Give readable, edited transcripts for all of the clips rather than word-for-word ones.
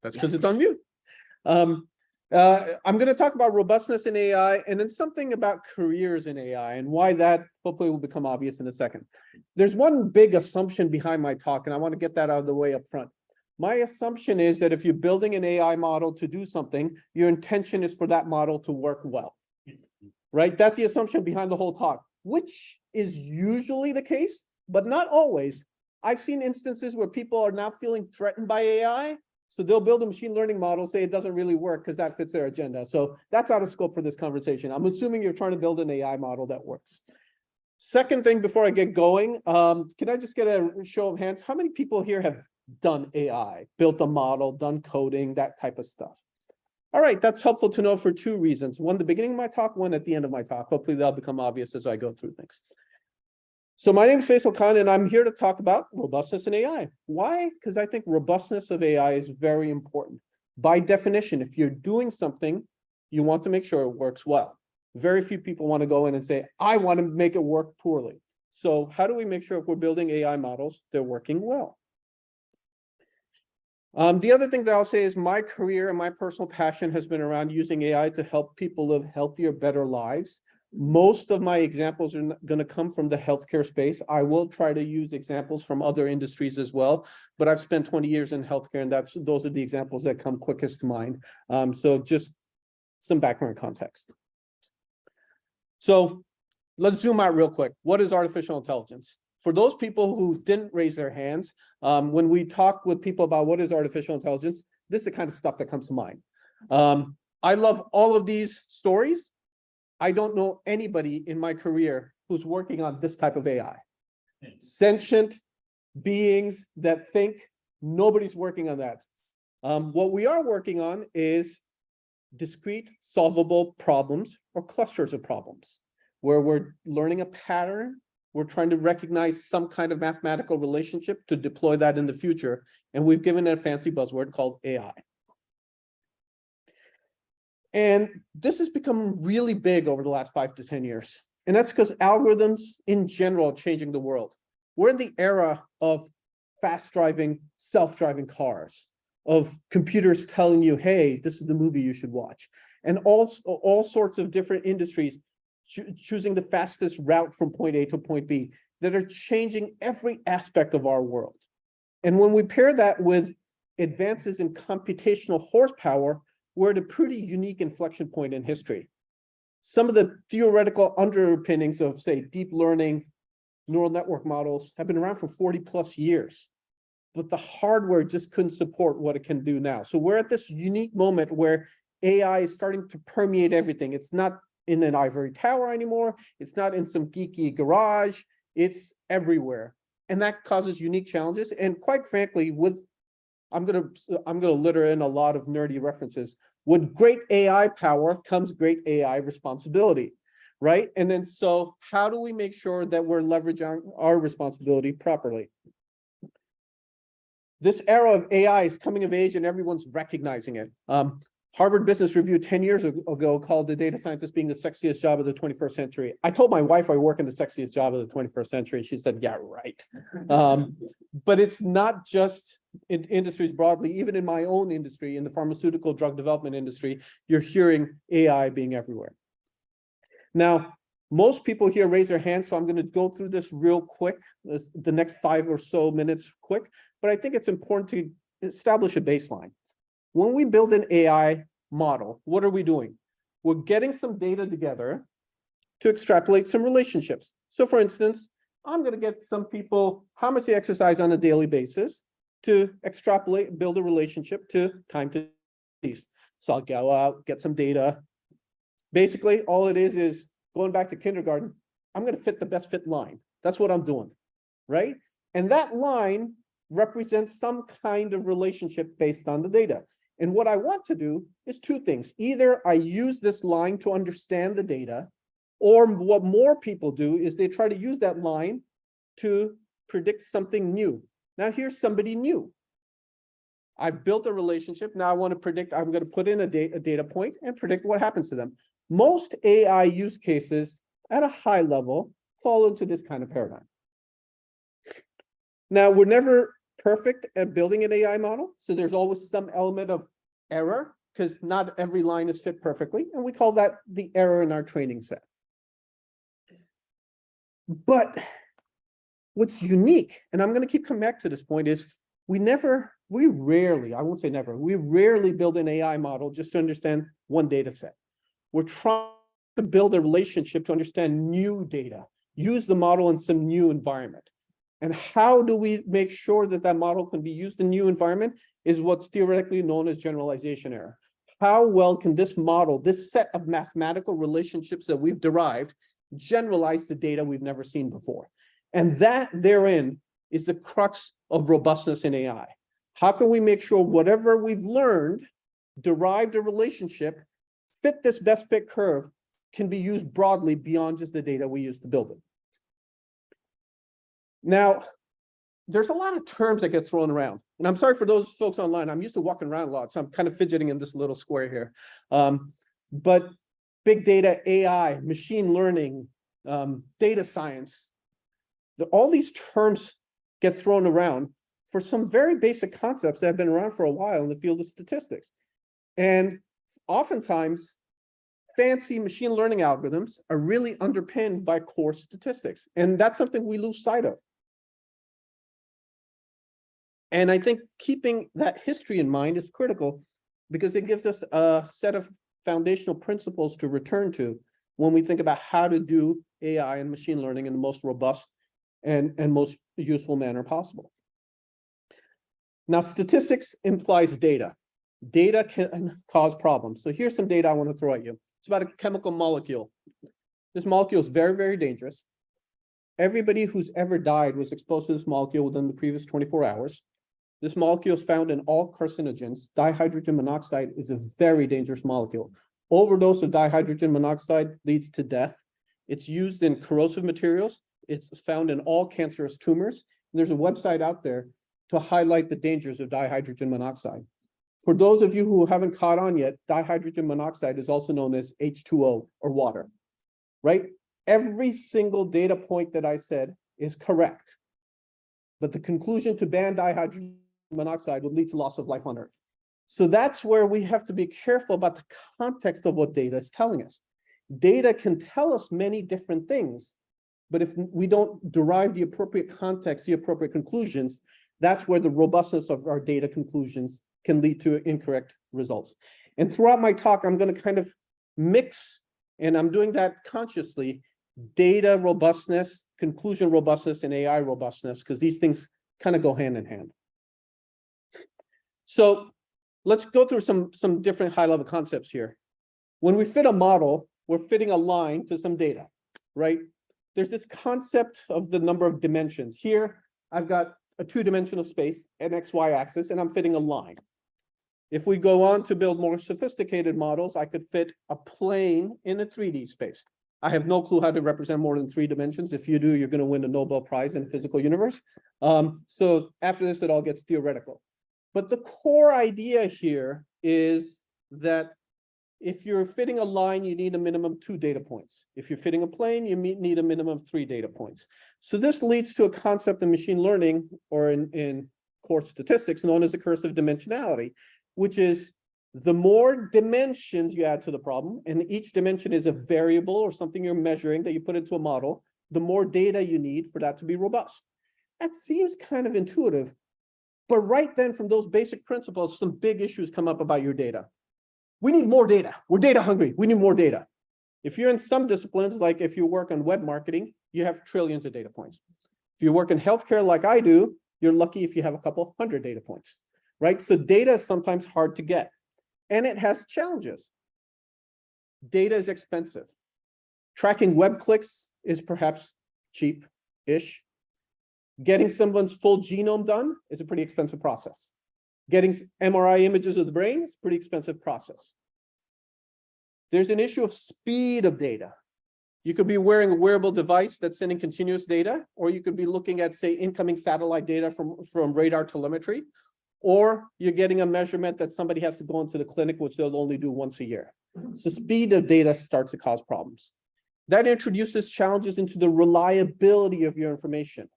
That's because it's on mute. I'm going to talk about robustness in AI and then something about careers in AI and why that hopefully will become obvious in a second. There's one big assumption behind my talk, and I want to get that out of the way up front. My assumption is that if you're building an AI model to do something, your intention is for that model to work well, right? That's the assumption behind the whole talk, which is usually the case, but not always. I've seen instances where people are now feeling threatened by AI, so they'll build a machine learning model, say it doesn't really work because that fits their agenda. So that's out of scope for this conversation. I'm assuming you're trying to build an AI model that works. Second thing before I get going, can I just get a show of hands? How many people here have done AI, built a model, done coding, that type of stuff? All right, that's helpful to know for two reasons. One, the beginning of my talk, one at the end of my talk. Hopefully that'll become obvious as I go through things. So my name is Faisal Khan, and I'm here to talk about robustness in AI. Why? Because I think robustness of AI is very important. By definition, if you're doing something, you want to make sure it works well. Very few people want to go in and say, I want to make it work poorly. So how do we make sure if we're building AI models, they're working well? The other thing that I'll say is my career and my personal passion has been around using AI to help people live healthier, better lives. Most of my examples are going to come from the healthcare space. I will try to use examples from other industries as well, but I've spent 20 years in healthcare, and those are the examples that come quickest to mind. So just some background context. So let's zoom out real quick. What is artificial intelligence? For those people who didn't raise their hands, when we talk with people about what is artificial intelligence, this is the kind of stuff that comes to mind. I love all of these stories. I don't know anybody in my career who's working on this type of AI. Sentient beings that think, nobody's working on that. What we are working on is discrete solvable problems or clusters of problems where we're learning a pattern. We're trying to recognize some kind of mathematical relationship to deploy that in the future. And we've given it a fancy buzzword called AI. And this has become really big over the last 5 to 10 years. And that's because algorithms in general are changing the world. We're in the era of fast driving, self-driving cars, of computers telling you, hey, this is the movie you should watch. And all sorts of different industries choosing the fastest route from point A to point B that are changing every aspect of our world. And when we pair that with advances in computational horsepower, we're at a pretty unique inflection point in history. Some of the theoretical underpinnings of, say, deep learning neural network models have been around for 40 plus years, but the hardware just couldn't support what it can do now. So we're at this unique moment where AI is starting to permeate everything. It's not in an ivory tower anymore. It's not in some geeky garage. It's everywhere. And that causes unique challenges. And quite frankly, I'm gonna litter in a lot of nerdy references. With great AI power comes great AI responsibility, right? And then so how do we make sure that we're leveraging our responsibility properly? This era of AI is coming of age and everyone's recognizing it. Harvard Business Review 10 years ago called the data scientist being the sexiest job of the 21st century. I told my wife I work in the sexiest job of the 21st century. She said, yeah, right. But it's not just in industries broadly. Even in my own industry, in the pharmaceutical drug development industry, you're hearing AI being everywhere. Now, most people here raise their hands, so I'm going to go through this real quick, the next 5 or so minutes quick, but I think it's important to establish a baseline. When we build an AI model, what are we doing? We're getting some data together to extrapolate some relationships. So for instance, I'm going to get some people how much they exercise on a daily basis to extrapolate, build a relationship to time to peace. So I'll go out, get some data. Basically, all it is going back to kindergarten, I'm going to fit the best fit line. That's what I'm doing, right? And that line represents some kind of relationship based on the data. And what I want to do is two things. Either I use this line to understand the data, or what more people do is they try to use that line to predict something new. Now here's somebody new. I've built a relationship. Now I want to predict, I'm going to put in a data point and predict what happens to them. Most AI use cases at a high level fall into this kind of paradigm. Now, we're never perfect at building an AI model. So there's always some element of error because not every line is fit perfectly. And we call that the error in our training set. But what's unique, and I'm going to keep coming back to this point, is we rarely, I won't say never, we rarely build an AI model just to understand one data set. We're trying to build a relationship to understand new data, use the model in some new environment. And how do we make sure that that model can be used in new environment is what's theoretically known as generalization error. How well can this model, this set of mathematical relationships that we've derived, generalize the data we've never seen before? And that therein is the crux of robustness in AI. How can we make sure whatever we've learned, derived a relationship, fit this best fit curve, can be used broadly beyond just the data we use to build it? Now, there's a lot of terms that get thrown around. And I'm sorry for those folks online. I'm used to walking around a lot, so I'm kind of fidgeting in this little square here. But big data, AI, machine learning, data science, all these terms get thrown around for some very basic concepts that have been around for a while in the field of statistics. And oftentimes, fancy machine learning algorithms are really underpinned by core statistics. And that's something we lose sight of. And I think keeping that history in mind is critical because it gives us a set of foundational principles to return to when we think about how to do AI and machine learning in the most robust and most useful manner possible. Now, statistics implies data. Data can cause problems. So here's some data I want to throw at you. It's about a chemical molecule. This molecule is very, very dangerous. Everybody who's ever died was exposed to this molecule within the previous 24 hours. This molecule is found in all carcinogens. Dihydrogen monoxide is a very dangerous molecule. Overdose of dihydrogen monoxide leads to death. It's used in corrosive materials. It's found in all cancerous tumors. And there's a website out there to highlight the dangers of dihydrogen monoxide. For those of you who haven't caught on yet, dihydrogen monoxide is also known as H2O or water, right? Every single data point that I said is correct. But the conclusion to ban dihydrogen monoxide would lead to loss of life on Earth. So that's where we have to be careful about the context of what data is telling us. Data can tell us many different things, but if we don't derive the appropriate context, the appropriate conclusions, that's where the robustness of our data conclusions can lead to incorrect results. And throughout my talk, I'm going to kind of mix, and I'm doing that consciously, data robustness, conclusion robustness, and AI robustness, because these things kind of go hand in hand. So let's go through some different high-level concepts here. When we fit a model, we're fitting a line to some data, right? There's this concept of the number of dimensions. Here, I've got a two-dimensional space, an XY axis, and I'm fitting a line. If we go on to build more sophisticated models, I could fit a plane in a 3D space. I have no clue how to represent more than 3 dimensions. If you do, you're going to win a Nobel Prize in physical universe. So after this, it all gets theoretical. But the core idea here is that if you're fitting a line, you need a minimum 2 data points. If you're fitting a plane, you need a minimum of 3 data points. So this leads to a concept in machine learning or in core statistics known as the curse of dimensionality, which is the more dimensions you add to the problem, and each dimension is a variable or something you're measuring that you put into a model, the more data you need for that to be robust. That seems kind of intuitive, but right then from those basic principles, some big issues come up about your data. We need more data. We're data hungry. We need more data. If you're in some disciplines, like if you work on web marketing, you have trillions of data points. If you work in healthcare like I do, you're lucky if you have a couple hundred data points, right? So data is sometimes hard to get, and it has challenges. Data is expensive. Tracking web clicks is perhaps cheap-ish. Getting someone's full genome done is a pretty expensive process. Getting MRI images of the brain is a pretty expensive process. There's an issue of speed of data. You could be wearing a wearable device that's sending continuous data, or you could be looking at, say, incoming satellite data from radar telemetry, or you're getting a measurement that somebody has to go into the clinic, which they'll only do once a year. So speed of data starts to cause problems. That introduces challenges into the reliability of your information.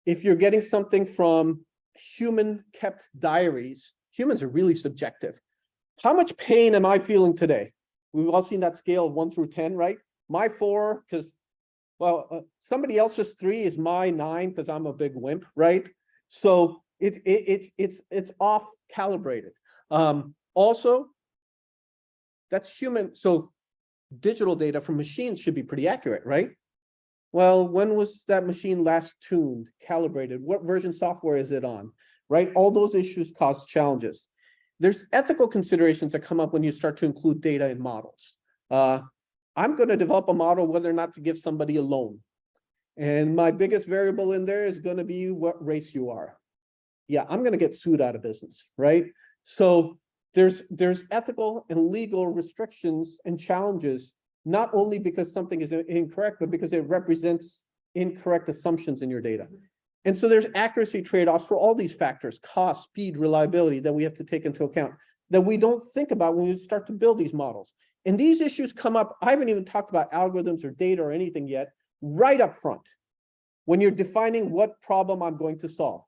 If you're getting something from human kept diaries, humans are really subjective. How much pain am I feeling today? We've all seen that scale of 1 through 10, right? My 4, because, well, somebody else's 3 is my 9 because I'm a big wimp, right? So it's off calibrated. Also, that's human. So digital data from machines should be pretty accurate, right? Well, when was that machine last tuned, calibrated? What version software is it on, right? All those issues cause challenges. There's ethical considerations that come up when you start to include data in models. I'm going to develop a model whether or not to give somebody a loan. And my biggest variable in there is going to be what race you are. Yeah, I'm going to get sued out of business, right? So there's ethical and legal restrictions and challenges, not only because something is incorrect, but because it represents incorrect assumptions in your data. And so there's accuracy trade-offs for all these factors, cost, speed, reliability, that we have to take into account, that we don't think about when we start to build these models. And these issues come up, I haven't even talked about algorithms or data or anything yet, right up front, when you're defining what problem I'm going to solve.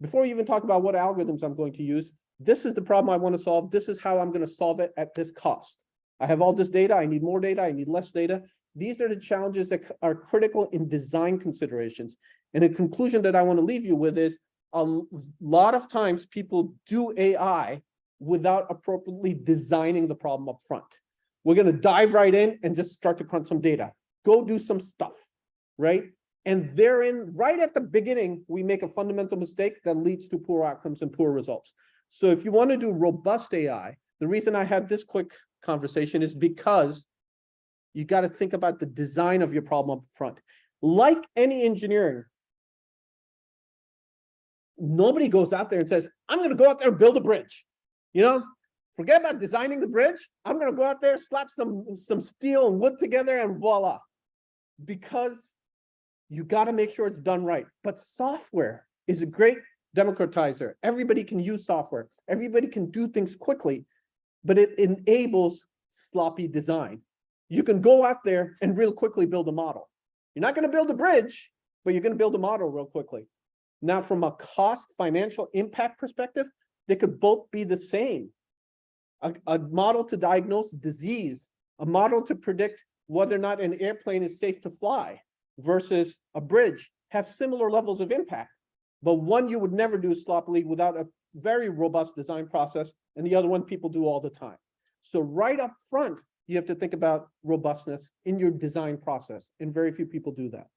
Before you even talk about what algorithms I'm going to use, this is the problem I want to solve. This is how I'm going to solve it at this cost. I have all this data. I need more data. I need less data. These are the challenges that are critical in design considerations. And a conclusion that I want to leave you with is a lot of times people do AI without appropriately designing the problem up front. We're going to dive right in and just start to crunch some data. Go do some stuff, right? And therein, right at the beginning, we make a fundamental mistake that leads to poor outcomes and poor results. So if you want to do robust AI, the reason I had this quick conversation is because you got to think about the design of your problem up front. Like any engineering, nobody goes out there and says, I'm going to go out there and build a bridge. You know, forget about designing the bridge. I'm going to go out there, slap some steel and wood together, and voila. Because you got to make sure it's done right. But software is a great democratizer. Everybody can use software. Everybody can do things quickly, but it enables sloppy design. You can go out there and real quickly build a model. You're not going to build a bridge, but you're going to build a model real quickly. Now, from a cost financial impact perspective, they could both be the same. A model to diagnose disease, a model to predict whether or not an airplane is safe to fly versus a bridge have similar levels of impact. But one you would never do sloppily without a very robust design process, and the other one people do all the time. So right up front, you have to think about robustness in your design process, and very few people do that.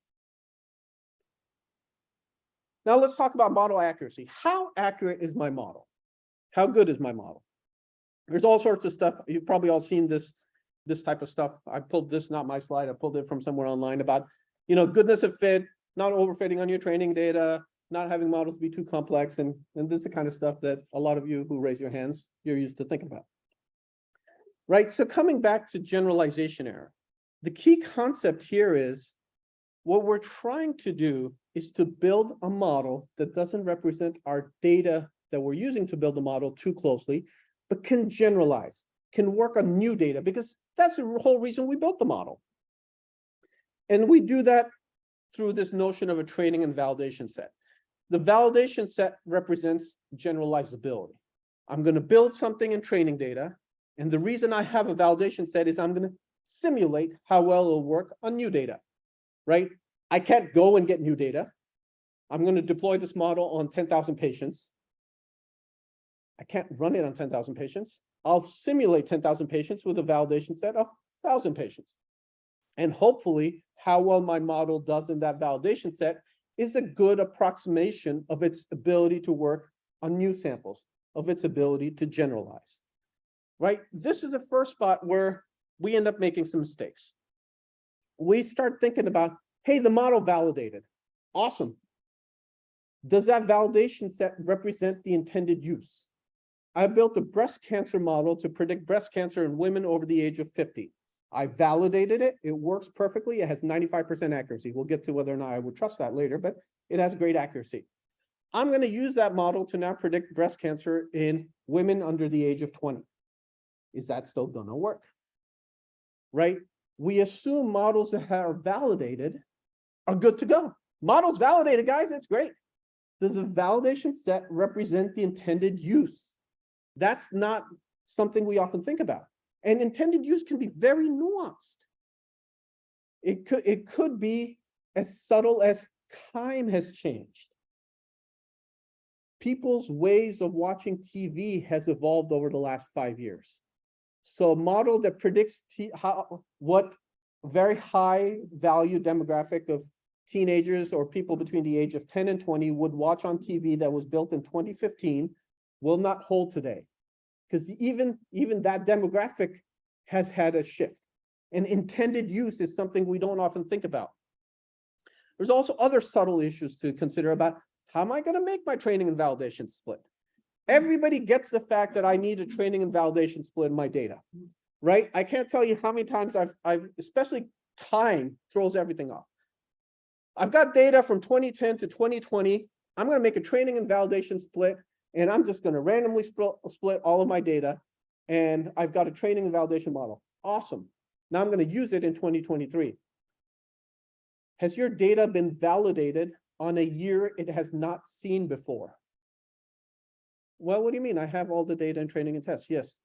Now let's talk about model accuracy. How accurate is my model? How good is my model? There's all sorts of stuff. You've probably all seen this type of stuff. I pulled this, not my slide. I pulled it from somewhere online about, goodness of fit, not overfitting on your training data, not having models be too complex. And this is the kind of stuff that a lot of you who raise your hands, you're used to thinking about. Right? So coming back to generalization error, the key concept here is what we're trying to do is to build a model that doesn't represent our data that we're using to build the model too closely, but can generalize, can work on new data, because that's the whole reason we built the model. And we do that through this notion of a training and validation set. The validation set represents generalizability. I'm going to build something in training data, and the reason I have a validation set is I'm going to simulate how well it'll work on new data, right? I can't go and get new data. I'm going to deploy this model on 10,000 patients. I can't run it on 10,000 patients. I'll simulate 10,000 patients with a validation set of 1,000 patients. And hopefully, how well my model does in that validation set is a good approximation of its ability to work on new samples, of its ability to generalize, right? This is the first spot where we end up making some mistakes. We start thinking about, hey, the model validated. Awesome. Does that validation set represent the intended use? I built a breast cancer model to predict breast cancer in women over the age of 50. I validated it. It works perfectly. It has 95% accuracy. We'll get to whether or not I would trust that later, but it has great accuracy. I'm going to use that model to now predict breast cancer in women under the age of 20. Is that still going to work? Right? We assume models that are validated are good to go. Models validated, guys, it's great. Does a validation set represent the intended use? That's not something we often think about. And intended use can be very nuanced. It could be as subtle as time has changed. People's ways of watching TV has evolved over the last 5 years. So a model that predicts what very high value demographic of teenagers or people between the age of 10 and 20 would watch on TV that was built in 2015 will not hold today. Because even that demographic has had a shift. And intended use is something we don't often think about. There's also other subtle issues to consider about how am I going to make my training and validation split? Everybody gets the fact that I need a training and validation split in my data, right? I can't tell you how many times I've especially time throws everything off. I've got data from 2010 to 2020. I'm going to make a training and validation split, and I'm just going to randomly split all of my data. And I've got a training and validation model. Awesome. Now I'm going to use it in 2023. Has your data been validated on a year it has not seen before? Well, what do you mean? I have all the data in training and tests. Yes.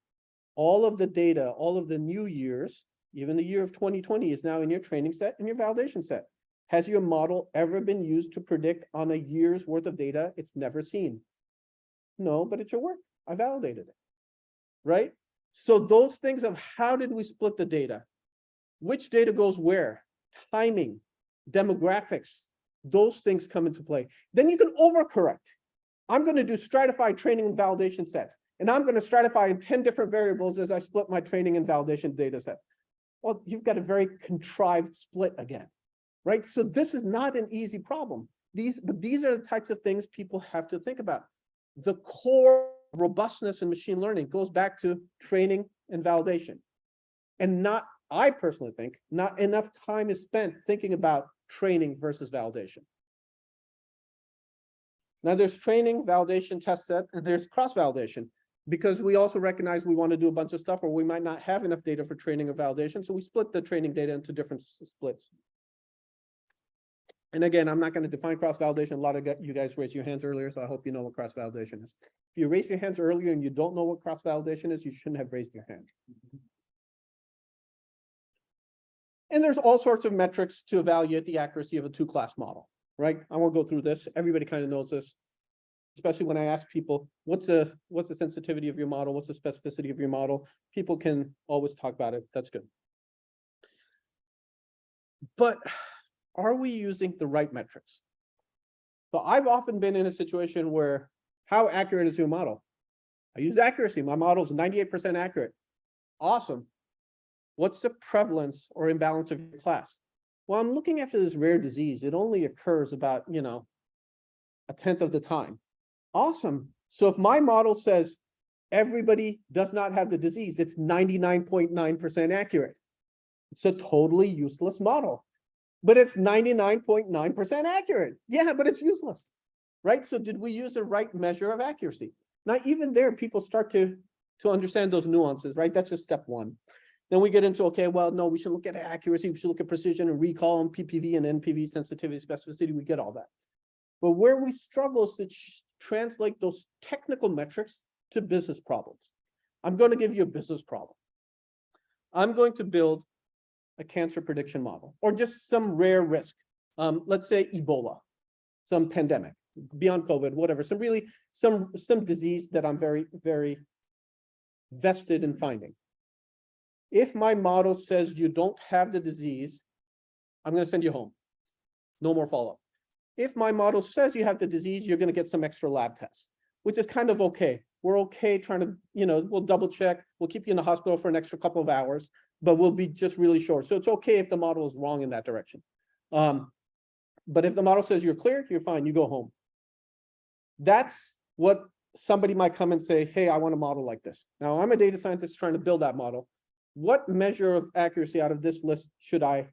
All of the data, all of the new years, even the year of 2020 is now in your training set and your validation set. Has your model ever been used to predict on a year's worth of data it's never seen? No, but it's your work. I validated it, right? So those things of how did we split the data? Which data goes where? Timing, demographics, those things come into play. Then you can overcorrect. I'm going to do stratified training and validation sets, and I'm going to stratify in 10 different variables as I split my training and validation data sets. Well, you've got a very contrived split again, right? So this is not an easy problem. But these are the types of things people have to think about. The core robustness in machine learning goes back to training and validation. And I personally think, not enough time is spent thinking about training versus validation. Now there's training, validation, test set, and there's cross-validation, because we also recognize we want to do a bunch of stuff or we might not have enough data for training or validation, so we split the training data into different splits. And again, I'm not going to define cross-validation. A lot of you guys raised your hands earlier, so I hope you know what cross-validation is. If you raised your hands earlier and you don't know what cross-validation is, you shouldn't have raised your hand. And there's all sorts of metrics to evaluate the accuracy of a two-class model, right? I won't go through this. Everybody kind of knows this, especially when I ask people, what's the sensitivity of your model? What's the specificity of your model? People can always talk about it. That's good. But are we using the right metrics? So I've often been in a situation where, how accurate is your model? I use accuracy. My model is 98% accurate. Awesome. What's the prevalence or imbalance of your class? Well, I'm looking after this rare disease. It only occurs about, 1/10 of the time. Awesome. So if my model says everybody does not have the disease, it's 99.9% accurate. It's a totally useless model, but it's 99.9% accurate. Yeah, but it's useless, right? So did we use the right measure of accuracy? Now, even there, people start to understand those nuances, right? That's just step one. Then we get into, okay, well, no, we should look at accuracy. We should look at precision and recall and PPV and NPV, sensitivity, specificity. We get all that. But where we struggle is to translate those technical metrics to business problems. I'm going to give you a business problem. I'm going to build a cancer prediction model or just some rare risk. Let's say Ebola, some pandemic, beyond COVID, whatever, some disease that I'm very, very vested in finding. If my model says you don't have the disease, I'm going to send you home. No more follow-up. If my model says you have the disease, you're going to get some extra lab tests, which is kind of okay. We're okay trying to, we'll double check. We'll keep you in the hospital for an extra couple of hours, but we'll be just really short. So it's okay if the model is wrong in that direction. But if the model says you're clear, you're fine, you go home. That's what somebody might come and say, hey, I want a model like this. Now, I'm a data scientist trying to build that model. What measure of accuracy out of this list should I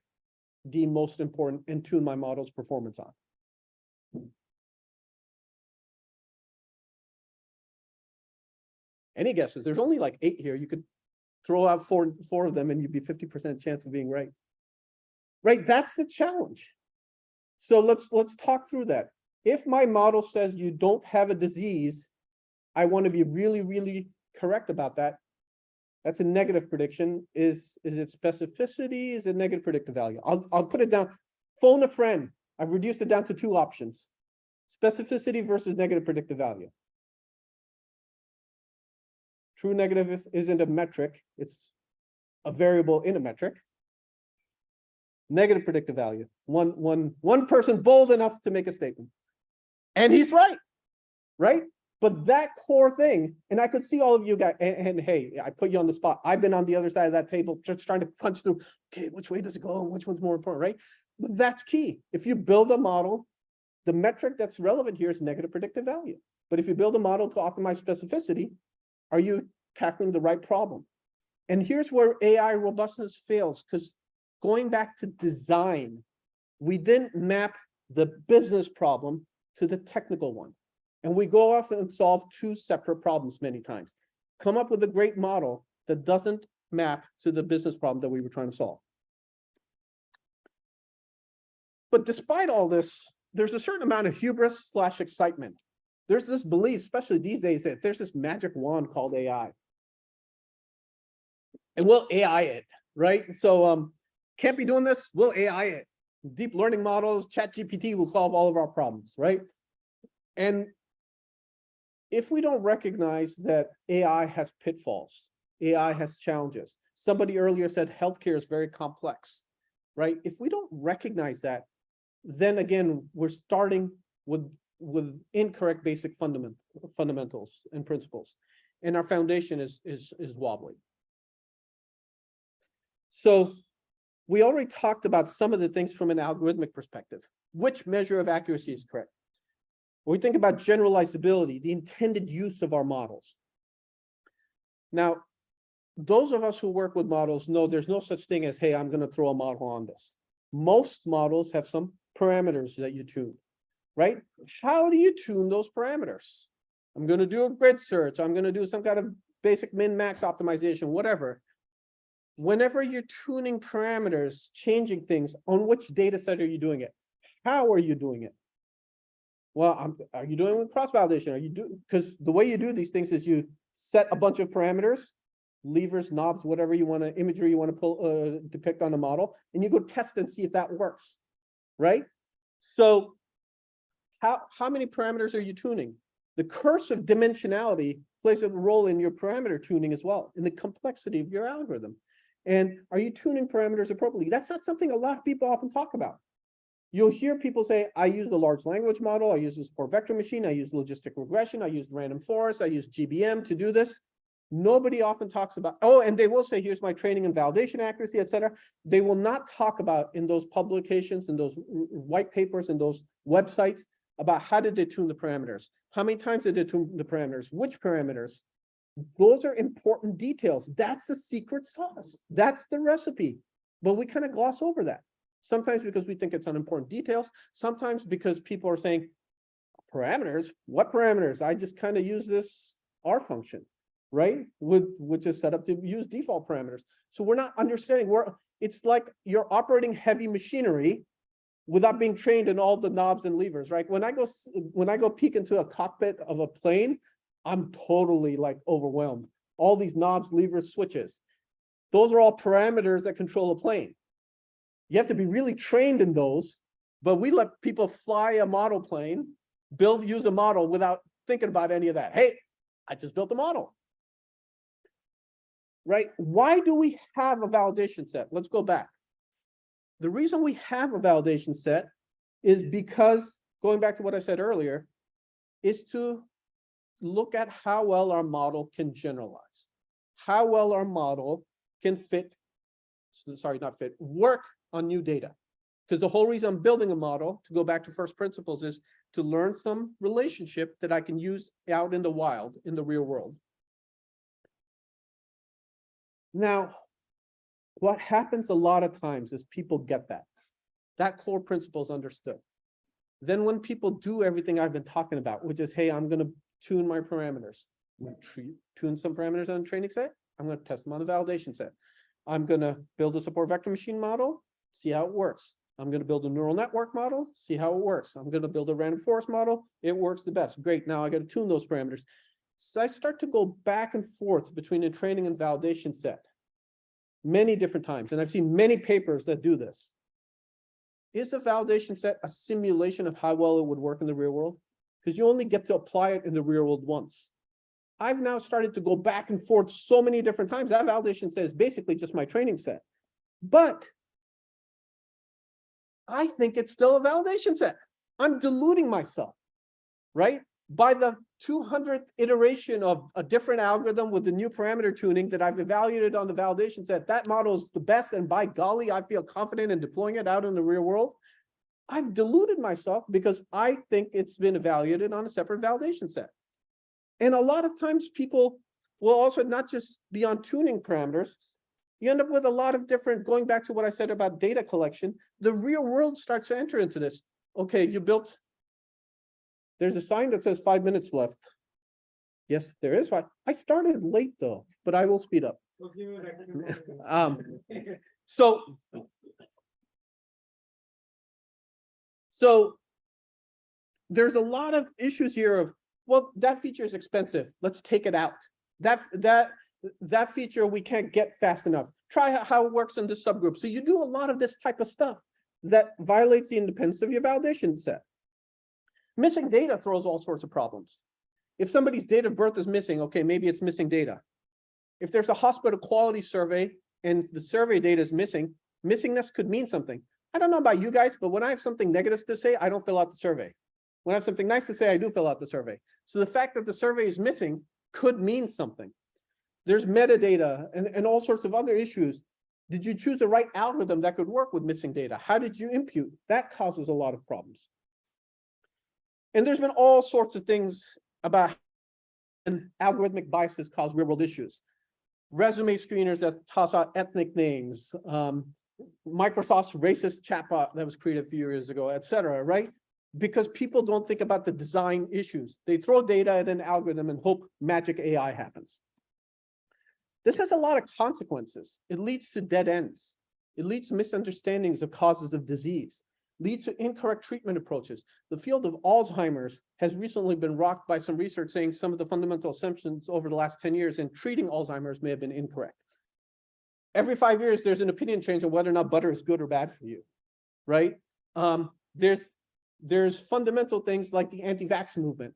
deem most important and tune my model's performance on? Any guesses? There's only like 8 here. You could throw out four of them and you'd be 50% chance of being right. Right, that's the challenge. So let's talk through that. If my model says you don't have a disease, I want to be really, really correct about that. That's a negative prediction. Is it specificity? Is it negative predictive value? I'll put it down. Phone a friend. I've reduced it down to two options. Specificity versus negative predictive value. True negative isn't a metric. It's a variable in a metric. Negative predictive value. One person bold enough to make a statement. And he's right, right? But that core thing, and I could see all of you guys, and hey, I put you on the spot. I've been on the other side of that table just trying to punch through, okay, which way does it go? Which one's more important, right? But that's key. If you build a model, the metric that's relevant here is negative predictive value. But if you build a model to optimize specificity, are you tackling the right problem? And here's where AI robustness fails, because going back to design, we didn't map the business problem to the technical one. And we go off and solve two separate problems many times. Come up with a great model that doesn't map to the business problem that we were trying to solve. But despite all this, there's a certain amount of hubris / excitement. There's this belief, especially these days, that there's this magic wand called AI. And we'll AI it, right? So can't be doing this, we'll AI it. Deep learning models, ChatGPT will solve all of our problems, right? And if we don't recognize that AI has pitfalls, AI has challenges. Somebody earlier said healthcare is very complex, right? If we don't recognize that, then again, we're starting with incorrect basic fundamentals and principles. And our foundation is wobbly. So we already talked about some of the things from an algorithmic perspective. Which measure of accuracy is correct? When we think about generalizability, the intended use of our models. Now, those of us who work with models know there's no such thing as, hey, I'm going to throw a model on this. Most models have some parameters that you tune, right? How do you tune those parameters? I'm going to do a grid search. I'm going to do some kind of basic min-max optimization, whatever. Whenever you're tuning parameters, changing things, on which data set are you doing it? How are you doing it? Well, are you doing it with cross-validation? Are you doing, because the way you do these things is you set a bunch of parameters, levers, knobs, whatever you want to, imagery you want to pull, depict on the model, and you go test and see if that works, right? So how many parameters are you tuning? The curse of dimensionality plays a role in your parameter tuning as well, in the complexity of your algorithm. And are you tuning parameters appropriately? That's not something a lot of people often talk about. You'll hear people say, I use the large language model, I use the support vector machine, I use logistic regression, I use random forest, I use GBM to do this. Nobody often talks about, oh, and they will say, here's my training and validation accuracy, et cetera. They will not talk about in those publications, in those white papers, in those websites, about how did they tune the parameters? How many times did they tune the parameters? Which parameters? Those are important details. That's the secret sauce. That's the recipe. But we kind of gloss over that. Sometimes because we think it's unimportant details. Sometimes because people are saying, parameters? What parameters? I just kind of use this R function, right? Which is set up to use default parameters. So we're not understanding. It's like you're operating heavy machinery without being trained in all the knobs and levers, right? When I go peek into a cockpit of a plane, I'm totally like overwhelmed. All these knobs, levers, switches. Those are all parameters that control a plane. You have to be really trained in those, but we let people fly a model plane, use a model without thinking about any of that. Hey, I just built a model. Right? Why do we have a validation set? Let's go back. The reason we have a validation set is because, going back to what I said earlier, is to look at how well our model can generalize, how well our model can work on new data. Because the whole reason I'm building a model, to go back to first principles, is to learn some relationship that I can use out in the wild, in the real world. Now, what happens a lot of times is people get that core principle is understood. Then when people do everything I've been talking about, which is, hey, I'm going to tune my parameters. I'm going to tune some parameters on the training set. I'm going to test them on the validation set. I'm going to build a support vector machine model, see how it works. I'm going to build a neural network model, see how it works. I'm going to build a random forest model. It works the best. Great. Now I got to tune those parameters. So I start to go back and forth between a training and validation set many different times. And I've seen many papers that do this. Is a validation set a simulation of how well it would work in the real world? Because you only get to apply it in the real world once. I've now started to go back and forth so many different times. That validation set is basically just my training set. But I think it's still a validation set. I'm deluding myself, right? By the 200th iteration of a different algorithm with the new parameter tuning that I've evaluated on the validation set, that model is the best, and by golly, I feel confident in deploying it out in the real world. I've deluded myself because I think it's been evaluated on a separate validation set. And a lot of times people will also not just be on tuning parameters, you end up with a lot of different, going back to what I said about data collection, the real world starts to enter into this. Okay, you built, there's a sign that says 5 minutes left. Yes, there is 5. I started late though, but I will speed up. So there's a lot of issues here of, well, that feature is expensive. Let's take it out. That feature we can't get fast enough. Try how it works in this subgroup. So you do a lot of this type of stuff that violates the independence of your validation set. Missing data throws all sorts of problems. If somebody's date of birth is missing, okay, maybe it's missing data. If there's a hospital quality survey and the survey data is missing, missingness could mean something. I don't know about you guys, but when I have something negative to say, I don't fill out the survey. When I have something nice to say, I do fill out the survey. So the fact that the survey is missing could mean something. There's metadata and all sorts of other issues. Did you choose the right algorithm that could work with missing data? How did you impute? That causes a lot of problems. And there's been all sorts of things about and algorithmic biases cause real world issues. Resume screeners that toss out ethnic names, Microsoft's racist chatbot that was created a few years ago, et cetera, right? Because people don't think about the design issues. They throw data at an algorithm and hope magic AI happens. This has a lot of consequences. It leads to dead ends. It leads to misunderstandings of causes of disease, leads to incorrect treatment approaches. The field of Alzheimer's has recently been rocked by some research saying some of the fundamental assumptions over the last 10 years in treating Alzheimer's may have been incorrect. Every 5 years, there's an opinion change on whether or not butter is good or bad for you, right? There's fundamental things like the anti-vax movement.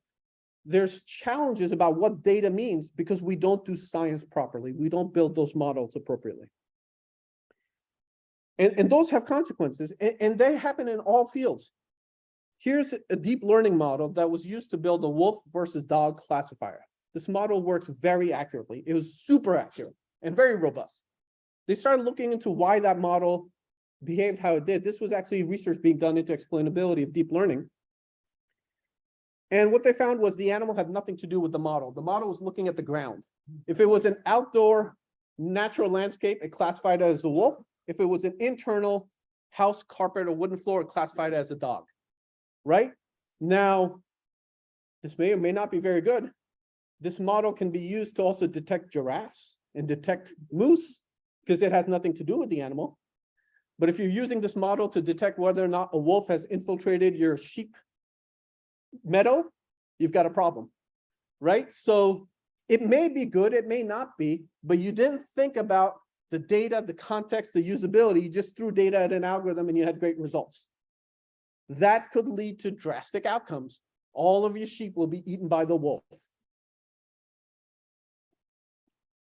There's challenges about what data means because we don't do science properly. We don't build those models appropriately. And those have consequences, and they happen in all fields. Here's a deep learning model that was used to build a wolf versus dog classifier. This model works very accurately. It was super accurate and very robust. They started looking into why that model behaved how it did. This was actually research being done into explainability of deep learning. And what they found was the animal had nothing to do with the model. The model was looking at the ground. If it was an outdoor natural landscape, it classified it as a wolf. If it was an internal house carpet or wooden floor, it classified it as a dog, right? Now, this may or may not be very good. This model can be used to also detect giraffes and detect moose because it has nothing to do with the animal. But if you're using this model to detect whether or not a wolf has infiltrated your sheep meadow, you've got a problem, right? So it may be good, it may not be, but you didn't think about the data, the context, the usability. You just threw data at an algorithm and you had great results. That could lead to drastic outcomes. All of your sheep will be eaten by the wolf.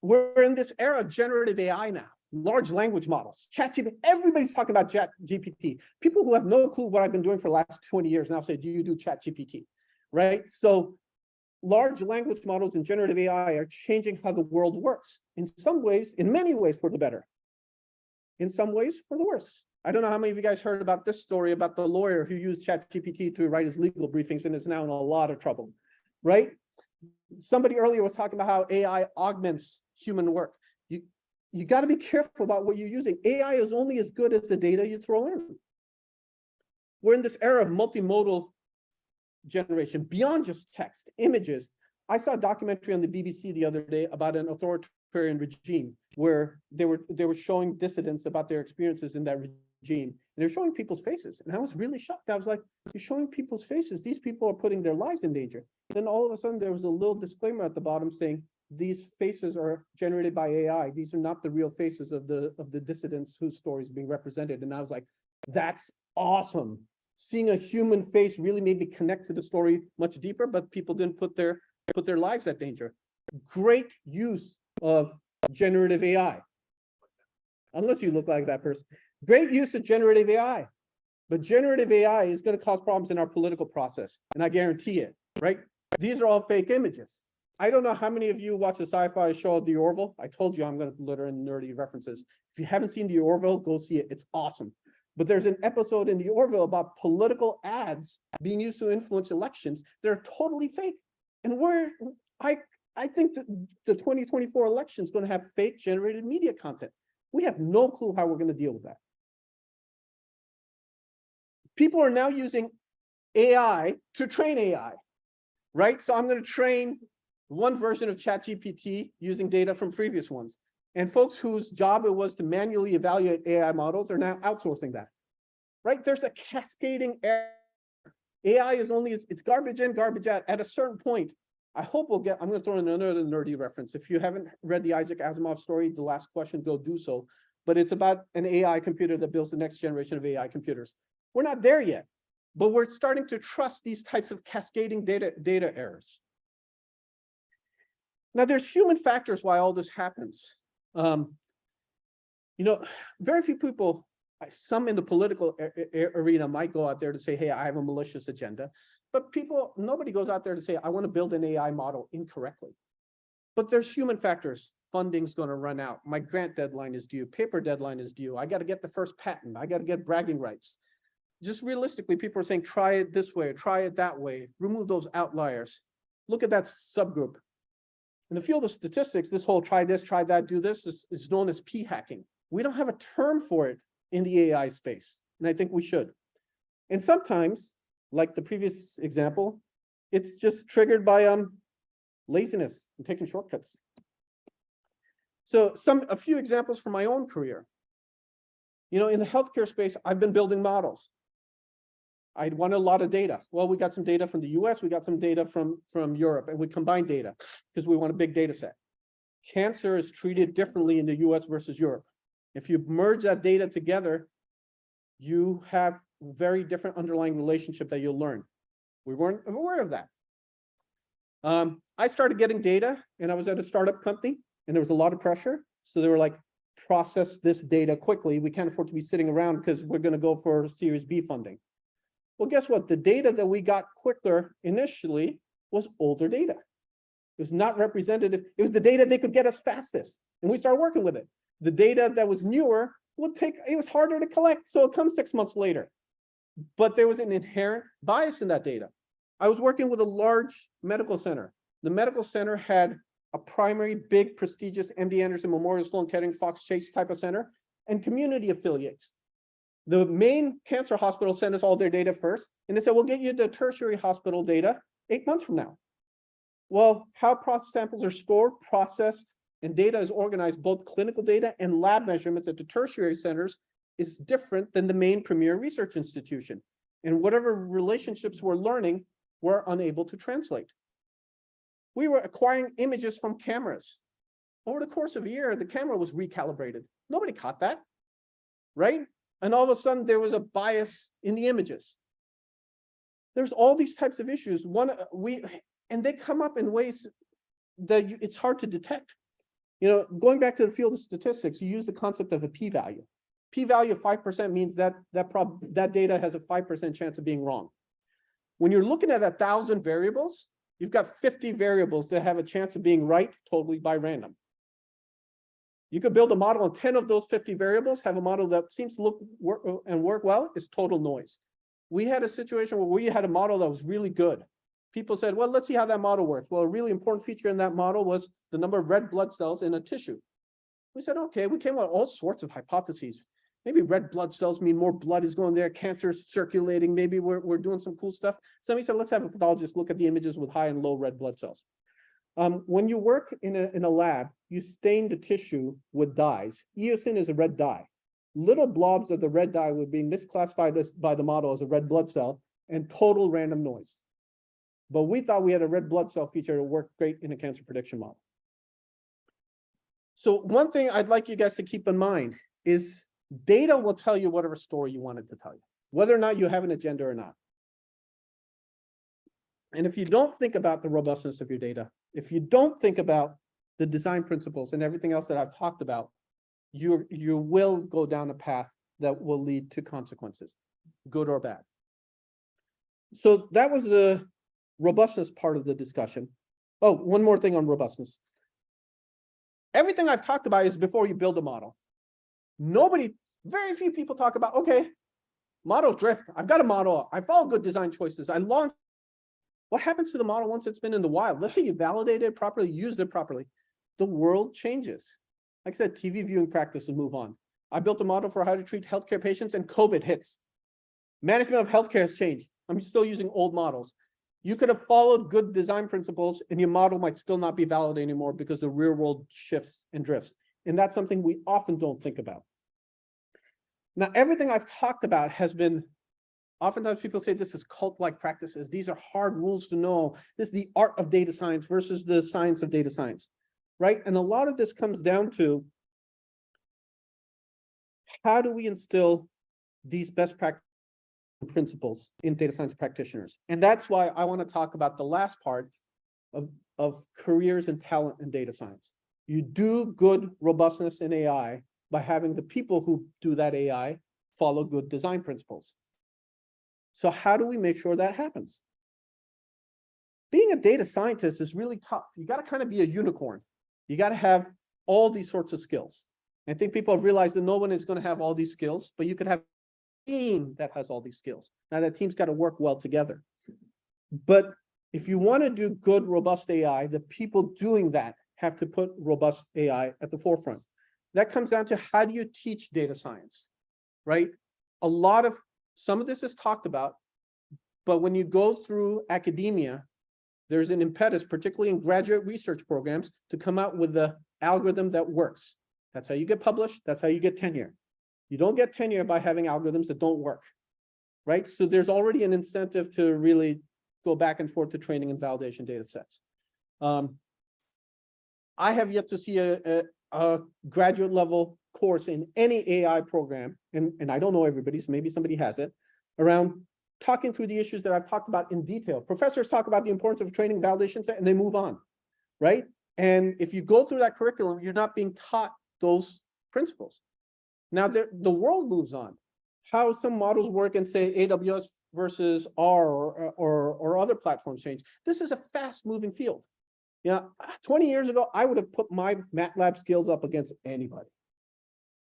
We're in this era of generative AI now, large language models, ChatGPT. Everybody's talking about ChatGPT. People who have no clue what I've been doing for the last 20 years now say, do you do ChatGPT, right? So large language models and generative AI are changing how the world works. In some ways, in many ways for the better. In some ways for the worse. I don't know how many of you guys heard about this story about the lawyer who used ChatGPT to write his legal briefings and is now in a lot of trouble, right? Somebody earlier was talking about how AI augments human work. You got to be careful about what you're using. AI is only as good as the data you throw in. We're in this era of multimodal generation, beyond just text, images. I saw a documentary on the BBC the other day about an authoritarian regime where they were showing dissidents about their experiences in that regime, and they're showing people's faces. And I was really shocked. I was like, you're showing people's faces. These people are putting their lives in danger. Then all of a sudden, there was a little disclaimer at the bottom saying, these faces are generated by AI. These are not the real faces of the dissidents whose story is being represented. And I was like, that's awesome. Seeing a human face really made me connect to the story much deeper, but people didn't put their lives at danger. Great use of generative AI. Unless you look like that person. Great use of generative AI. But generative AI is going to cause problems in our political process. And I guarantee it, right? These are all fake images. I don't know how many of you watch the sci-fi show The Orville. I told you I'm going to litter in nerdy references. If you haven't seen The Orville, go see it. It's awesome. But there's an episode in The Orville about political ads being used to influence elections. They're totally fake. And I think that the 2024 election is going to have fake generated media content. We have no clue how we're going to deal with that. People are now using AI to train AI, right? So I'm going to train one version of ChatGPT using data from previous ones. And folks whose job it was to manually evaluate AI models are now outsourcing that, right? There's a cascading error. AI is only, it's garbage in, garbage out. At a certain point, I hope we'll get, I'm going to throw in another nerdy reference. If you haven't read the Isaac Asimov story, The Last Question, go do so. But it's about an AI computer that builds the next generation of AI computers. We're not there yet, but we're starting to trust these types of cascading data errors. Now, there's human factors why all this happens. Very few people, some in the political arena might go out there to say, hey, I have a malicious agenda. But nobody goes out there to say, I want to build an AI model incorrectly. But there's human factors. Funding's going to run out. My grant deadline is due. Paper deadline is due. I got to get the first patent. I got to get bragging rights. Just realistically, people are saying, try it this way, try it that way. Remove those outliers. Look at that subgroup. In the field of statistics, this whole try this, try that, do this is known as p-hacking. We don't have a term for it in the AI space, and I think we should. And sometimes, like the previous example, it's just triggered by laziness and taking shortcuts. So a few examples from my own career. In the healthcare space, I've been building models. I wanted a lot of data. Well, we got some data from the US, we got some data from Europe, and we combined data because we want a big data set. Cancer is treated differently in the US versus Europe. If you merge that data together, you have very different underlying relationship that you'll learn. We weren't aware of that. I started getting data, and I was at a startup company, and there was a lot of pressure. So they were like, process this data quickly. We can't afford to be sitting around because we're going to go for Series B funding. Well, guess what? The data that we got quicker initially was older data. It was not representative. It was the data they could get us fastest. And we started working with it. The data that was newer it was harder to collect. So it comes 6 months later. But there was an inherent bias in that data. I was working with a large medical center. The medical center had a primary, big, prestigious MD Anderson, Memorial Sloan Kettering, Fox Chase type of center, and community affiliates. The main cancer hospital sent us all their data first, and they said, we'll get you the tertiary hospital data 8 months from now. Well, how process samples are stored, processed, and data is organized, both clinical data and lab measurements at the tertiary centers is different than the main premier research institution. And whatever relationships we're learning, we're unable to translate. We were acquiring images from cameras. Over the course of a year, the camera was recalibrated. Nobody caught that, right? And all of a sudden, there was a bias in the images. There's all these types of issues. And they come up in ways that it's hard to detect. Going back to the field of statistics, you use the concept of a p-value. P-value of 5% means that data has a 5% chance of being wrong. When you're looking at 1,000 variables, you've got 50 variables that have a chance of being right totally by random. You could build a model and 10 of those 50 variables have a model that seems to work well. It's total noise. We had a situation where we had a model that was really good. People said, well, let's see how that model works. Well, a really important feature in that model was the number of red blood cells in a tissue. We said, okay, we came up with all sorts of hypotheses. Maybe red blood cells mean more blood is going there, cancer is circulating, maybe we're doing some cool stuff. Somebody said, let's have a pathologist look at the images with high and low red blood cells. When you work in a lab, you stain the tissue with dyes. Eosin is a red dye. little blobs of the red dye were being misclassified by the model as a red blood cell and total random noise. But we thought we had a red blood cell feature that worked great in a cancer prediction model. So one thing I'd like you guys to keep in mind is data will tell you whatever story you want it to tell you, whether or not you have an agenda or not. And if you don't think about the robustness of your data, if you don't think about the design principles and everything else that I've talked about, you will go down a path that will lead to consequences, good or bad. So that was the robustness part of the discussion. Oh, one more thing on robustness. Everything I've talked about is before you build a model. Very few people talk about, okay, model drift. I've got a model. I follow good design choices. I launched. What happens to the model once it's been in the wild? Let's say you validated it properly, used it properly. The world changes. Like I said, TV viewing practices move on. I built a model for how to treat healthcare patients and COVID hits. Management of healthcare has changed. I'm still using old models. You could have followed good design principles and your model might still not be valid anymore because the real world shifts and drifts. And that's something we often don't think about. Now, everything I've talked about has been, oftentimes people say this is cult-like practices. These are hard rules to know. This is the art of data science versus the science of data science, right? And a lot of this comes down to how do we instill these best practices principles in data science practitioners. And that's why I want to talk about the last part of careers and talent in data science. You do good robustness in AI by having the people who do that AI follow good design principles. So how do we make sure that happens? Being a data scientist is really tough. You got to kind of be a unicorn. You got to have all these sorts of skills. I think people have realized that no one is going to have all these skills, but you could have team that has all these skills. Now that team's got to work well together. But if you want to do good, robust AI, the people doing that have to put robust AI at the forefront. That comes down to how do you teach data science, right? Some of this is talked about, but when you go through academia, there's an impetus, particularly in graduate research programs, to come out with the algorithm that works. That's how you get published. That's how you get tenure. You don't get tenure by having algorithms that don't work, right? So there's already an incentive to really go back and forth to training and validation data sets. I have yet to see a graduate level course in any AI program, and I don't know everybody, so maybe somebody has it, around talking through the issues that I've talked about in detail. Professors talk about the importance of training validation set and they move on, right? And if you go through that curriculum, you're not being taught those principles. Now, the world moves on. How some models work in, say, AWS versus R or other platforms change. This is a fast-moving field. 20 years ago, I would have put my MATLAB skills up against anybody.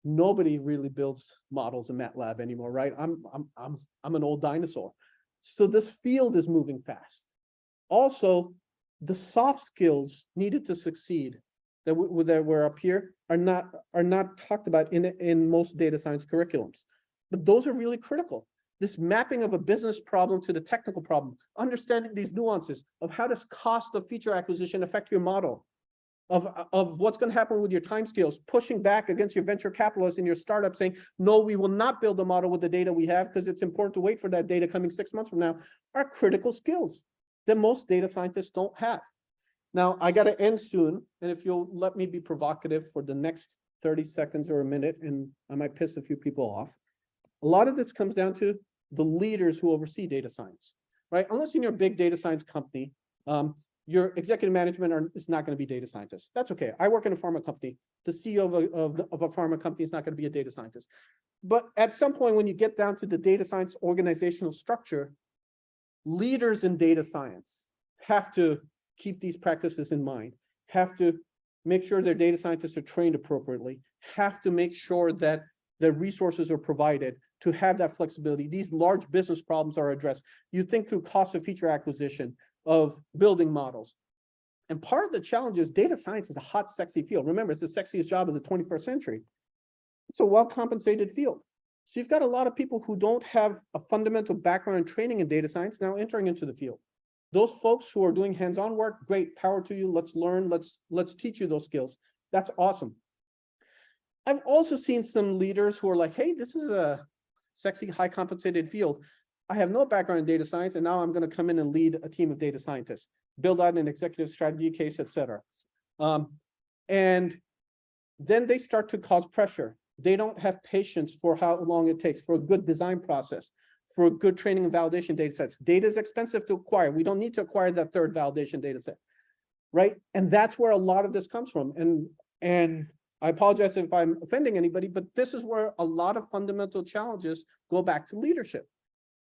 Nobody really builds models in MATLAB anymore, right? I'm an old dinosaur. So this field is moving fast. Also, the soft skills needed to succeed that were up here are not talked about in most data science curriculums. But those are really critical. This mapping of a business problem to the technical problem, understanding these nuances of how does cost of feature acquisition affect your model, of what's going to happen with your timescales, pushing back against your venture capitalists in your startup saying, no, we will not build a model with the data we have because it's important to wait for that data coming 6 months from now, are critical skills that most data scientists don't have. Now, I got to end soon, and if you'll let me be provocative for the next 30 seconds or a minute, and I might piss a few people off. A lot of this comes down to the leaders who oversee data science, right? Unless you're in a big data science company, your executive management is not going to be data scientists. That's okay. I work in a pharma company. The CEO of a pharma company is not going to be a data scientist. But at some point, when you get down to the data science organizational structure, leaders in data science have to keep these practices in mind, have to make sure their data scientists are trained appropriately, have to make sure that the resources are provided to have that flexibility. These large business problems are addressed. You think through cost of feature acquisition, of building models. And part of the challenge is data science is a hot, sexy field. Remember, it's the sexiest job of the 21st century. It's a well-compensated field. So you've got a lot of people who don't have a fundamental background and training in data science now entering into the field. Those folks who are doing hands-on work, great, power to you. Let's learn, let's teach you those skills. That's awesome. I've also seen some leaders who are like, hey, this is a sexy, high compensated field. I have no background in data science, and now I'm going to come in and lead a team of data scientists, build out an executive strategy case, et cetera. And then they start to cause pressure. They don't have patience for how long it takes for a good design process, for good training and validation data sets. Data is expensive to acquire. We don't need to acquire that third validation data set, right? And that's where a lot of this comes from. And I apologize if I'm offending anybody, but this is where a lot of fundamental challenges go back to leadership.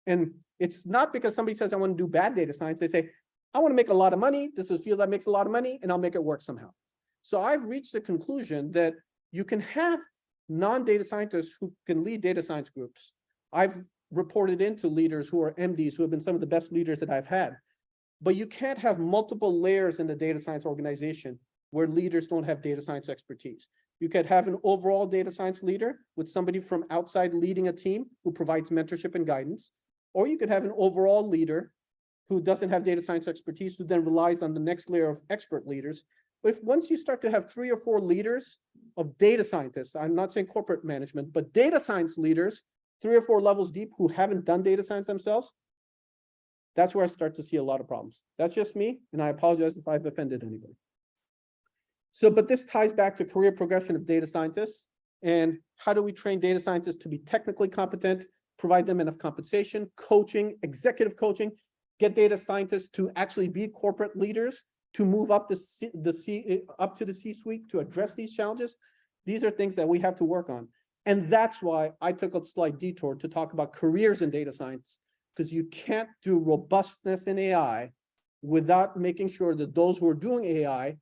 And it's not because somebody says, I want to do bad data science. They say, I want to make a lot of money. This is a field that makes a lot of money, and I'll make it work somehow. So I've reached the conclusion that you can have non-data scientists who can lead data science groups. I've reported into leaders who are MDs, who have been some of the best leaders that I've had. But you can't have multiple layers in the data science organization where leaders don't have data science expertise. You could have an overall data science leader with somebody from outside leading a team who provides mentorship and guidance, or you could have an overall leader who doesn't have data science expertise, who then relies on the next layer of expert leaders. But if once you start to have 3 or 4 leaders of data scientists, I'm not saying corporate management, but data science leaders, 3 or 4 levels deep who haven't done data science themselves, that's where I start to see a lot of problems. That's just me, and I apologize if I've offended anybody. So, but this ties back to career progression of data scientists, and how do we train data scientists to be technically competent, provide them enough compensation, coaching, executive coaching, get data scientists to actually be corporate leaders, to move up to the C-suite to address these challenges. These are things that we have to work on. And that's why I took a slight detour to talk about careers in data science, because you can't do robustness in AI without making sure that those who are doing AI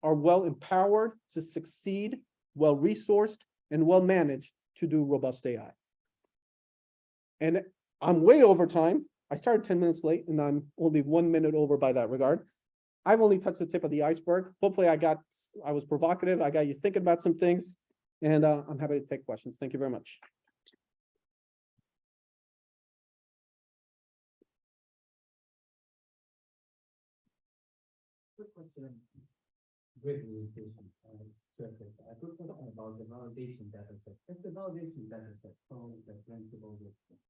are well empowered to succeed, well resourced, and well managed to do robust AI. And I'm way over time. I started 10 minutes late, and I'm only 1 minute over by that regard. I've only touched the tip of the iceberg. Hopefully I was provocative. I got you thinking about some things, and I'm happy to take questions. Thank you very much. Quick question. Great presentation. Terrific. A quick question about the validation data set. If the validation data set follows the principle of